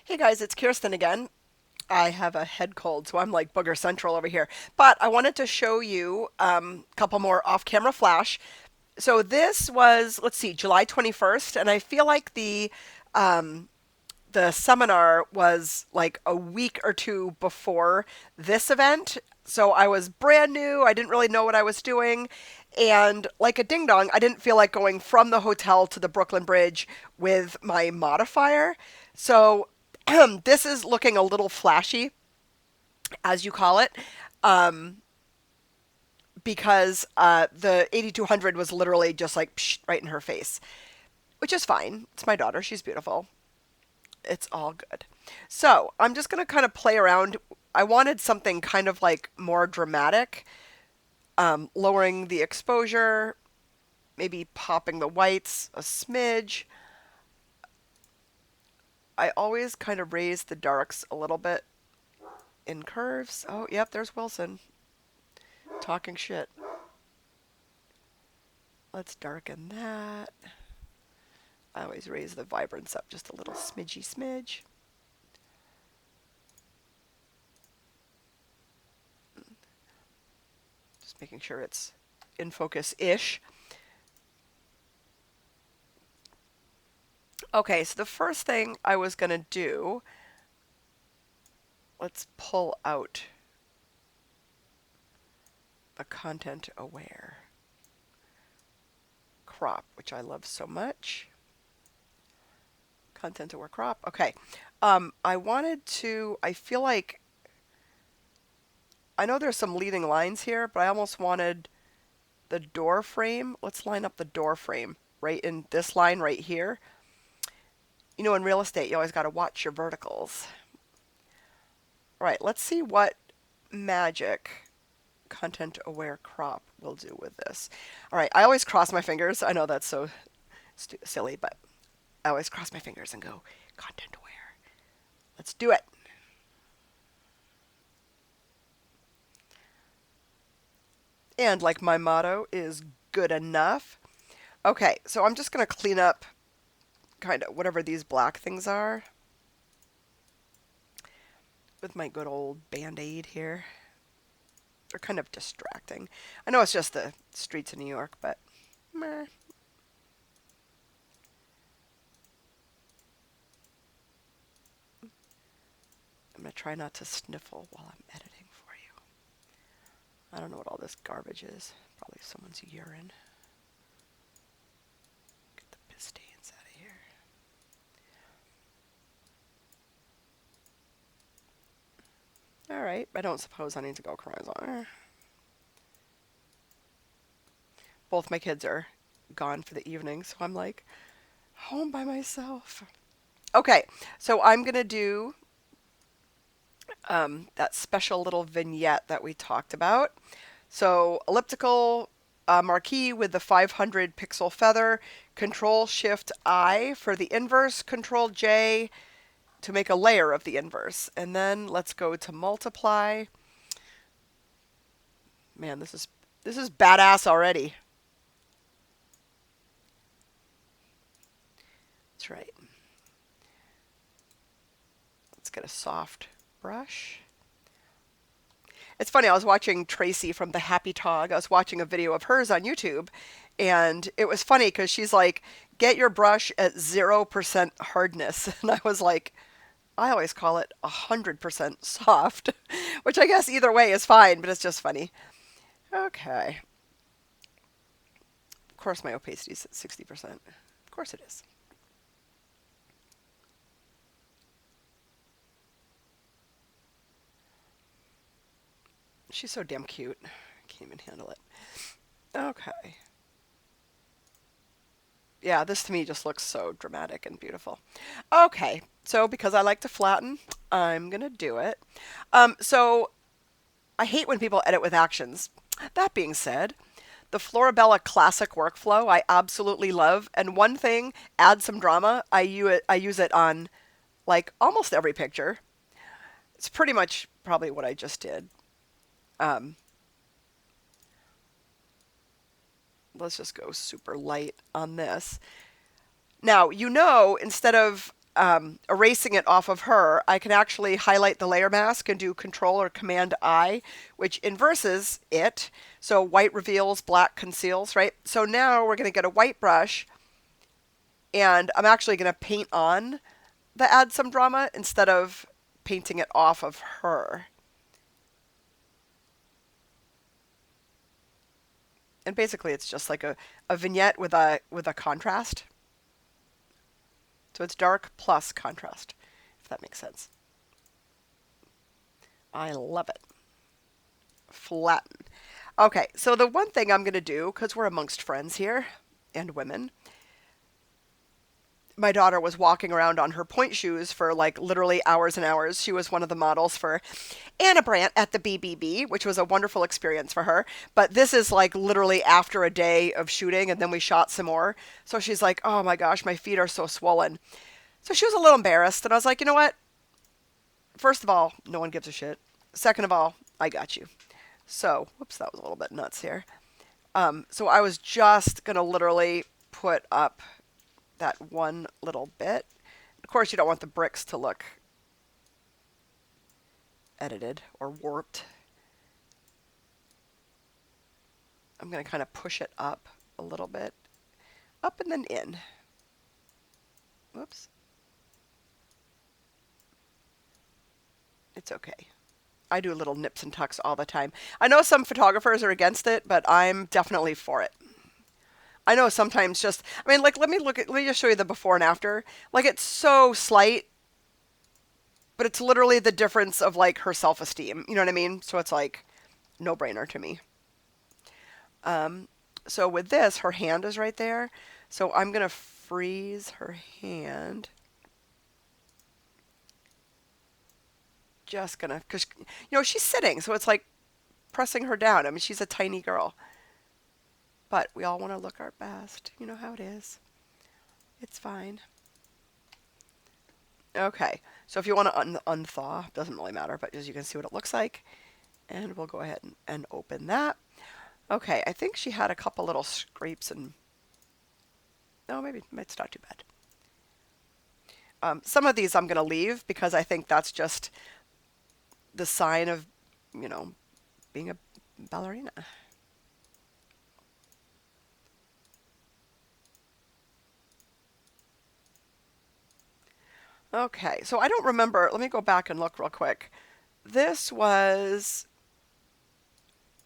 Hey guys, it's Kirsten again. I have a head cold, so I'm like booger central over here. But I wanted to show you a couple more off-camera flash. So this was, let's see, July 21st, and I feel like the seminar was like a week or two before this event. So I was brand new. I didn't really know what I was doing. And like a ding dong, I didn't feel like going from the hotel to the Brooklyn Bridge with my modifier. So this is looking a little flashy, as you call it, because the 8200 was literally just like psh, right in her face, which is fine. It's my daughter. She's beautiful. It's all good. So I'm just going to kind of play around. I wanted something kind of like more dramatic, lowering the exposure, maybe popping the whites a smidge. I always kind of raise the darks a little bit in curves. Oh, yep, there's Wilson talking shit. Let's darken that. I always raise the vibrance up just a little smidgy smidge. Just making sure it's in focus-ish. Okay, so the first thing I was going to do, let's pull out the content aware crop, which I love so much. Content aware crop. Okay. I wanted to, I feel like, I know there's some leading lines here, but I almost wanted the door frame. Let's line up the door frame right in this line right here. You know, in real estate, you always got to watch your verticals. All right, let's see what magic content aware crop will do with this. All right, I always cross my fingers. I know that's so silly, but I always cross my fingers and go content aware. Let's do it. And like my motto is good enough. Okay, so I'm just going to clean up kind of whatever these black things are with my good old Band-Aid here. They're kind of distracting. I know it's just the streets of New York, but meh. I'm going to try not to sniffle while I'm editing for you. I don't know what all this garbage is. Probably someone's urine. Get the piss stains out of here. All right, I don't suppose I need to go cross-on. Both my kids are gone for the evening, so I'm like home by myself. Okay, so I'm going to do that special little vignette that we talked about. So elliptical marquee with the 500 pixel feather, Control Shift I for the inverse, Control J to make a layer of the inverse. And then let's go to multiply. Man, this is badass already. That's right. Let's get a soft brush. It's funny, I was watching Tracy from the Happy Tog. I was watching a video of hers on YouTube, and it was funny because she's like, get your brush at 0% hardness. And I was like, I always call it 100% soft, which I guess either way is fine, but it's just funny. Okay. Of course my opacity is at 60%. Of course it is. She's so damn cute. I can't even handle it. Okay. Yeah, this to me just looks so dramatic and beautiful. Okay, so because I like to flatten, I'm gonna do it. So I hate when people edit with actions. That being said, the Florabella classic workflow I absolutely love, and one thing, add some drama. I use it on like almost every picture. It's pretty much probably what I just did. Um, let's just go super light on this. Now, you know, instead of erasing it off of her, I can actually highlight the layer mask and do Control or Command I, which inverses it. So white reveals, black conceals, right? So now we're going to get a white brush, and I'm actually going to paint on the Add Some Drama instead of painting it off of her. And basically it's just like a vignette with a contrast. So it's dark plus contrast, if that makes sense. I love it. Flatten. Okay, so the one thing I'm going to do, because we're amongst friends here, and women, my daughter was walking around on her point shoes for like literally hours and hours. She was one of the models for Anna Brandt at the BBB, which was a wonderful experience for her. But this is like literally after a day of shooting, and then we shot some more. So she's like, oh my gosh, my feet are so swollen. So she was a little embarrassed, and I was like, you know what? First of all, no one gives a shit. Second of all, I got you. So, whoops, that was a little bit nuts here. So I was just going to literally put up that one little bit. Of course, you don't want the bricks to look edited or warped. I'm going to kind of push it up a little bit. Up and then in. Whoops. It's okay. I do little nips and tucks all the time. I know some photographers are against it, but I'm definitely for it. I know sometimes just, I mean, like, let me just show you the before and after. Like, it's so slight, but it's literally the difference of, like, her self-esteem. You know what I mean? So it's, like, no-brainer to me. So with this, her hand is right there. So I'm going to freeze her hand. Just going to, because, you know, she's sitting. So it's, like, pressing her down. I mean, she's a tiny girl. But we all want to look our best. You know how it is. It's fine. Okay, so if you want to unthaw, doesn't really matter, but as you can see what it looks like. And we'll go ahead and open that. Okay, I think she had a couple little scrapes and... No, maybe it's not too bad. Some of these I'm going to leave because I think that's just the sign of, you know, being a ballerina. Okay, so I don't remember. Let me go back and look real quick. This was...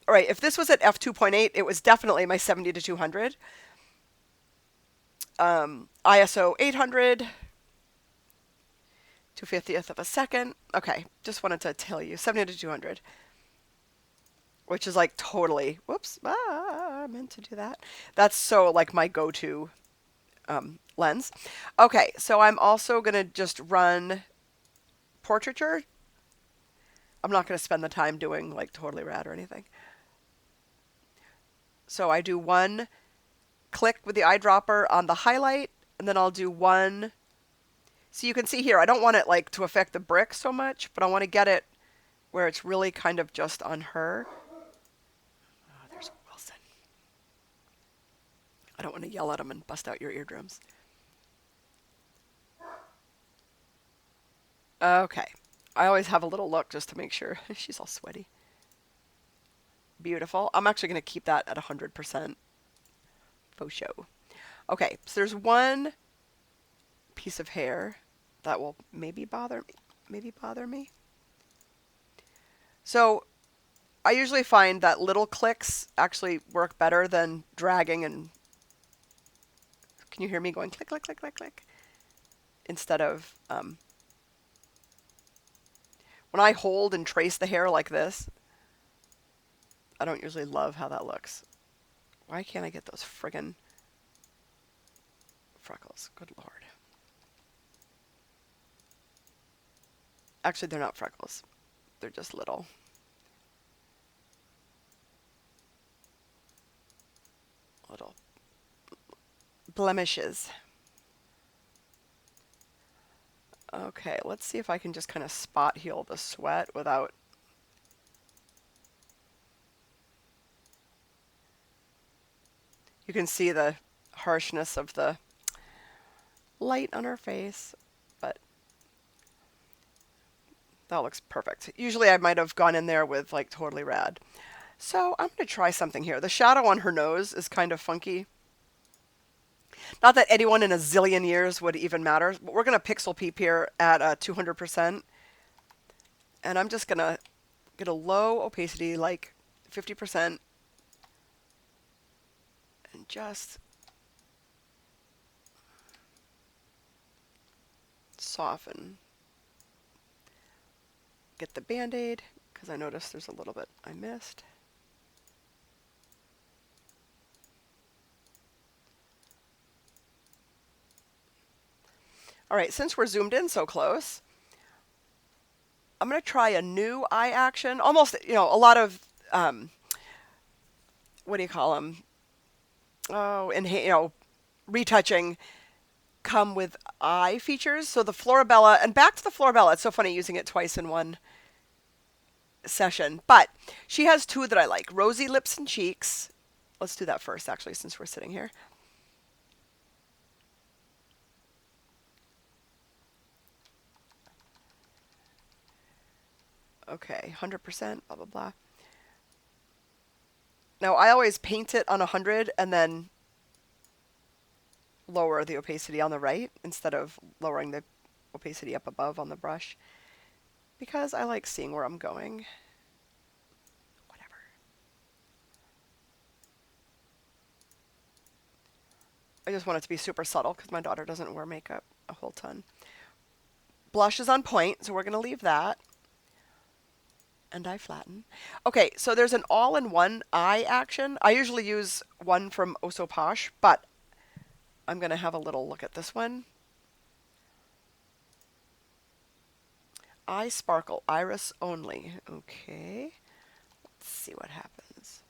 All right, if this was at f2.8, it was definitely my 70 to 200. ISO 800, 2/50th of a second. Okay, just wanted to tell you, 70 to 200. Which is like totally, whoops, I meant to do that. That's so like my go-to lens. Okay, so I'm also going to just run portraiture. I'm not going to spend the time doing like totally rad or anything. So I do one click with the eyedropper on the highlight, and then I'll do one. So you can see here, I don't want it like to affect the brick so much, but I want to get it where it's really kind of just on her. Oh, there's Wilson. I don't want to yell at him and bust out your eardrums. Okay. I always have a little look just to make sure. She's all sweaty. Beautiful. I'm actually going to keep that at 100% faux show. Okay, so there's one piece of hair that will maybe bother me. So I usually find that little clicks actually work better than dragging and... Can you hear me going click, click, click, click, click? Instead of... when I hold and trace the hair like this, I don't usually love how that looks. Why can't I get those friggin' freckles? Good Lord. Actually, they're not freckles. They're just little blemishes. Okay, let's see if I can just kind of spot heal the sweat without... You can see the harshness of the light on her face, but That looks perfect. Usually I might have gone in there with like totally rad. So I'm going to try something here. The shadow on her nose is kind of funky. Not that anyone in a zillion years would even matter, but we're going to pixel peep here at 200%. And I'm just going to get a low opacity, like 50%, and just soften. Get the Band-Aid, because I noticed there's a little bit I missed. All right, since we're zoomed in so close, I'm going to try a new eye action. Almost, a lot of, what do you call them? Oh, and retouching come with eye features. So the Florabella, and back to the Florabella. It's so funny using it twice in one session. But she has two that I like. Rosy lips and cheeks. Let's do that first, actually, since we're sitting here. Okay, 100%, blah, blah, blah. Now, I always paint it on 100 and then lower the opacity on the right instead of lowering the opacity up above on the brush, because I like seeing where I'm going. Whatever. I just want it to be super subtle because my daughter doesn't wear makeup a whole ton. Blush is on point, so we're going to leave that. And I flatten. Okay, so there's an all-in-one eye action. I usually use one from Oh So Posh, but I'm going to have a little look at this one. Eye sparkle, iris only. Okay, let's see what happens.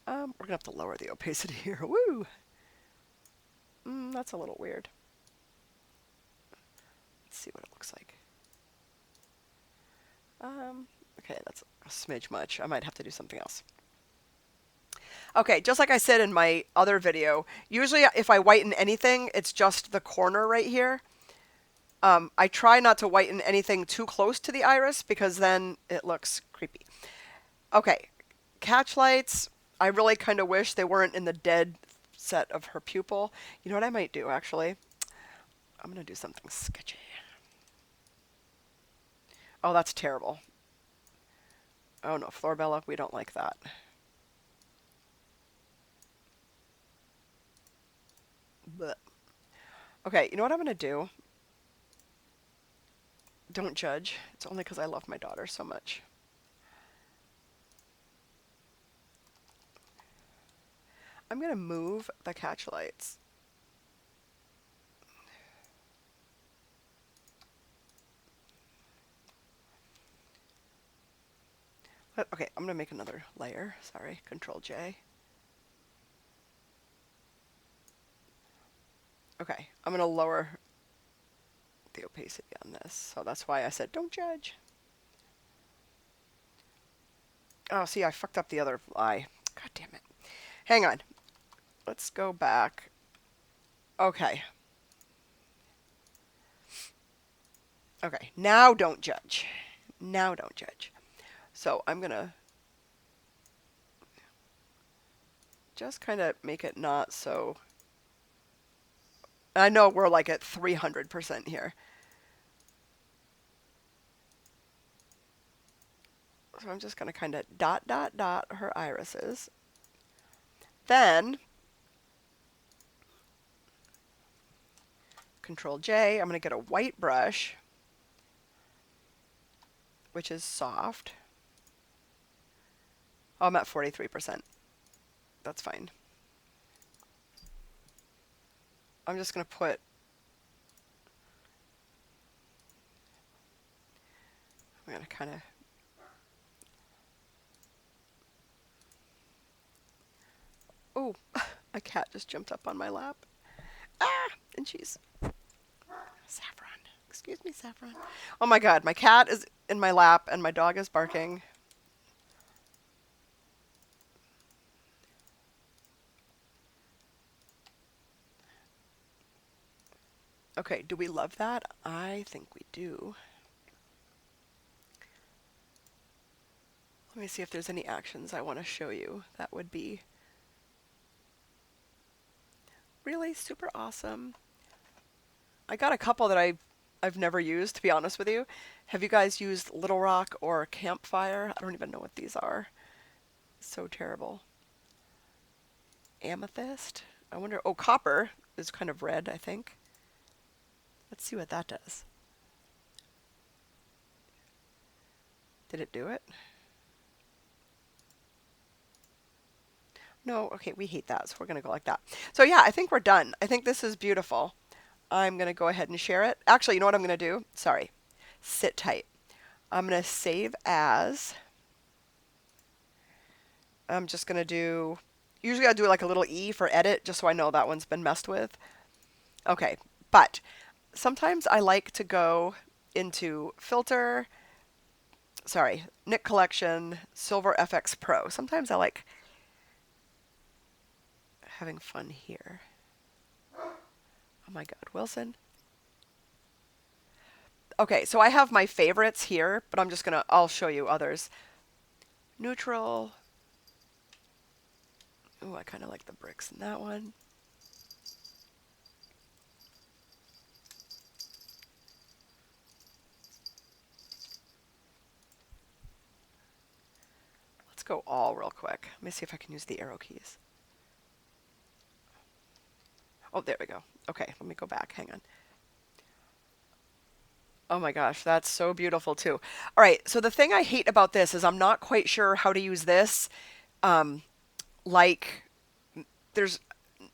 We're going to have to lower the opacity here. Woo! That's a little weird. Let's see what it looks like. Okay, that's a smidge much. I might have to do something else. Okay, just like I said in my other video, usually if I whiten anything, it's just the corner right here. I try not to whiten anything too close to the iris because then it looks creepy. Okay, catch lights. I really kind of wish they weren't in the dead set of her pupil. You know what I might do, actually? I'm going to do something sketchy. Oh, that's terrible. Oh no, Florabella, we don't like that. Blech. Okay, you know what I'm going to do? Don't judge. It's only because I love my daughter so much. I'm going to move the catch lights. Okay, I'm going to make another layer. Sorry, Control J. Okay, I'm going to lower the opacity on this. So that's why I said don't judge. Oh, see, I fucked up the other eye. God damn it. Hang on. Let's go back. Okay. Okay, now don't judge. Now don't judge. So I'm going to just kind of make it not so... I know we're like at 300% here. So I'm just going to kind of dot, dot, dot her irises. Then, Control J, I'm going to get a white brush, which is soft. Oh, I'm at 43%. That's fine. I'm just going to put... I'm going to kind of... Oh, a cat just jumped up on my lap. Ah, and she's... Saffron. Excuse me, Saffron. Oh my god, my cat is in my lap and my dog is barking. Okay, do we love that? I think we do. Let me see if there's any actions I want to show you. That would be really super awesome. I got a couple that I've never used, to be honest with you. Have you guys used Little Rock or Campfire? I don't even know what these are. So terrible. Amethyst? I wonder. Oh, copper is kind of red, I think. Let's see what that does. Did it do it? No, okay, we hate that, so we're going to go like that. So yeah, I think we're done. I think this is beautiful. I'm going to go ahead and share it. Actually, you know what I'm going to do? Sorry. Sit tight. I'm going to save as. I'm just going to do. Usually I do like a little E for edit, just so I know that one's been messed with. Okay, but sometimes I like to go into filter, sorry, Nick Collection, Silver FX Pro. Sometimes I like having fun here. Oh my God, Wilson. Okay, so I have my favorites here, but I'll show you others. Neutral. Ooh, I kind of like the bricks in that one. Let's go all real quick. Let me see if I can use the arrow keys. Oh, there we go. Okay, let me go back. Hang on. Oh my gosh, that's so beautiful too. All right, so the thing I hate about this is I'm not quite sure how to use this. Like, there's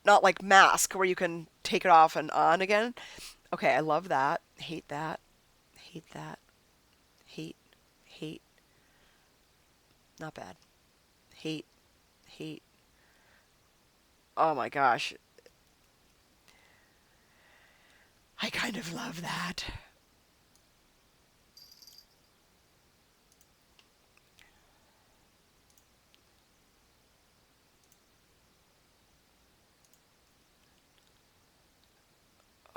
not like mask where you can take it off and on again. Okay, I love that. Hate that. Hate that. Hate. Hate. Not bad. Hate. Hate. Oh my gosh. I kind of love that.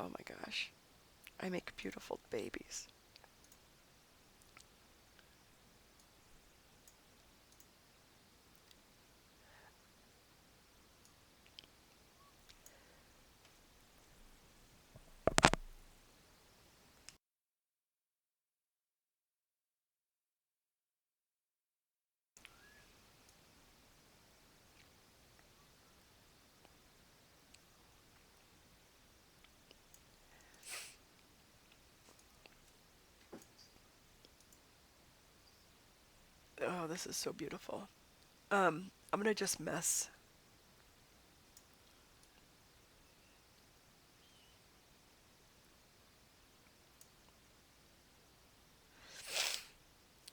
Oh my gosh. I make beautiful babies. Oh, this is so beautiful. I'm gonna just mess.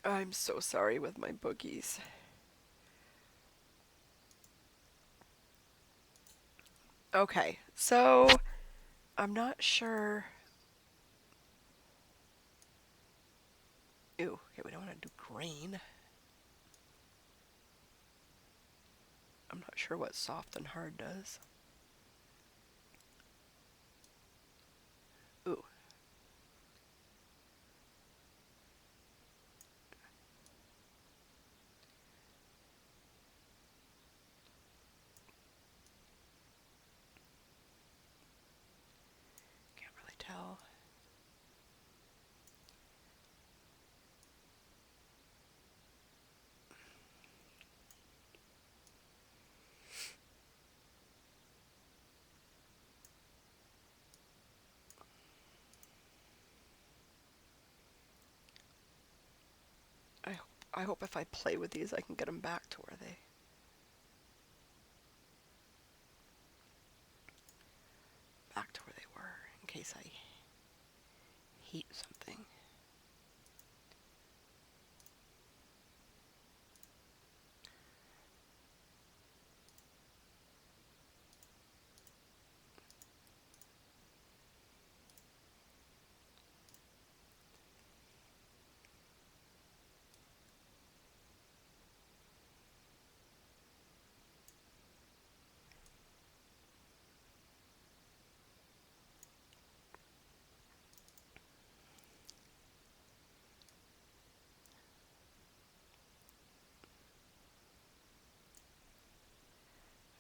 I'm so sorry with my boogies. Okay, so I'm not sure. Ew, okay, we don't want to do green. I'm not sure what soft and hard does. Ooh. Can't really tell. I hope if I play with these I can get them back to where they were in case I heat something.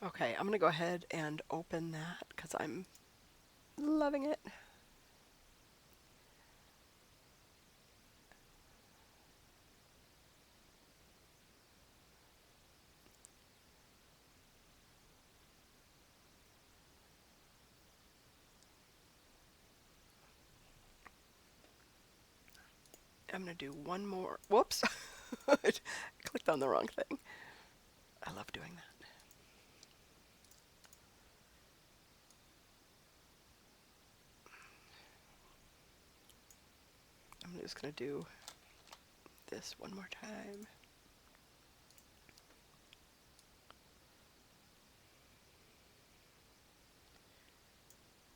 Okay, I'm gonna go ahead and open that because I'm loving it. I'm gonna do one more. Whoops! I clicked on the wrong thing. I love doing that. I'm just gonna do this one more time.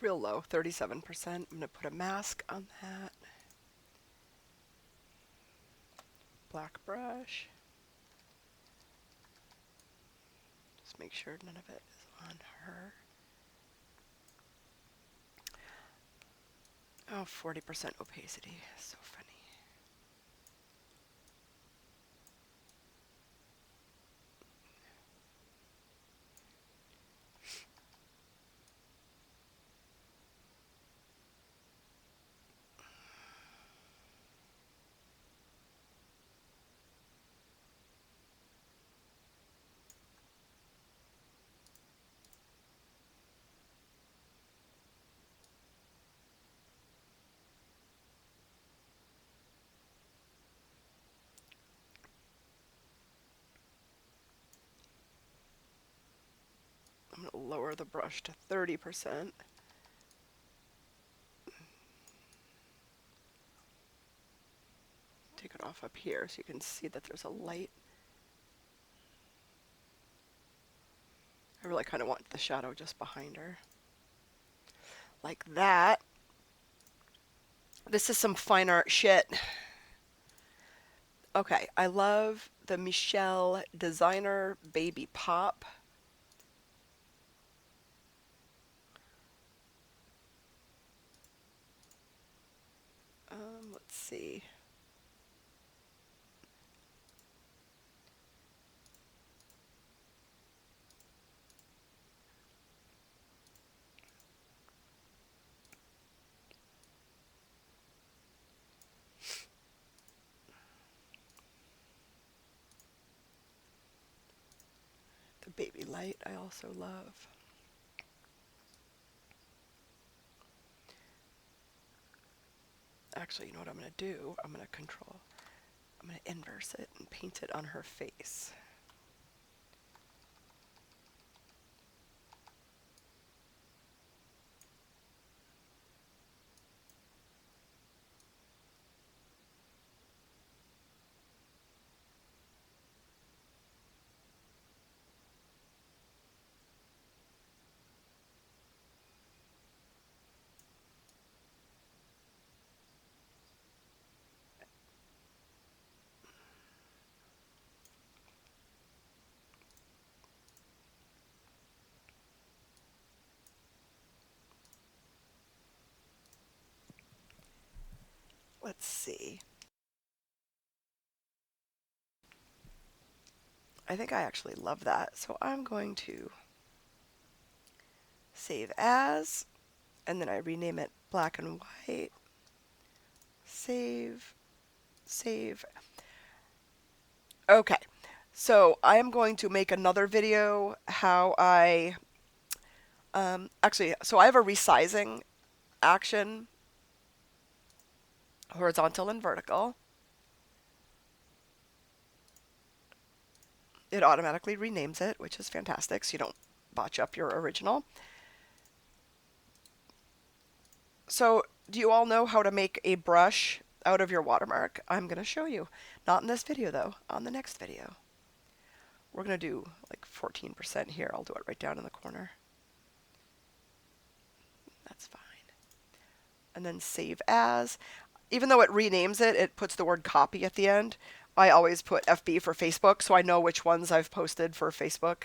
Real low, 37%. I'm gonna put a mask on that. Black brush. Just make sure none of it is on her. Oh, 40% opacity. So funny. I'm gonna lower the brush to 30%. Take it off up here so you can see that there's a light. I really kind of want the shadow just behind her. Like that. This is some fine art shit. Okay, I love the Michelle Designer Baby Pop. Let's see. The baby light I also love. Actually, you know what I'm going to do? I'm going to inverse it and paint it on her face. Let's see. I think I actually love that. So I'm going to save as, and then I rename it black and white. Save, save. Okay, so I am going to make another video how I, actually, so I have a resizing action, horizontal and vertical. It automatically renames it, which is fantastic, so you don't botch up your original. So, do you all know how to make a brush out of your watermark? I'm going to show you. Not in this video, though. On the next video. We're going to do like 14% here. I'll do it right down in the corner. That's fine. And then save as. Even though it renames it, it puts the word copy at the end. I always put FB for Facebook, so I know which ones I've posted for Facebook.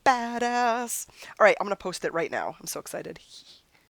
Badass. All right, I'm going to post it right now. I'm so excited.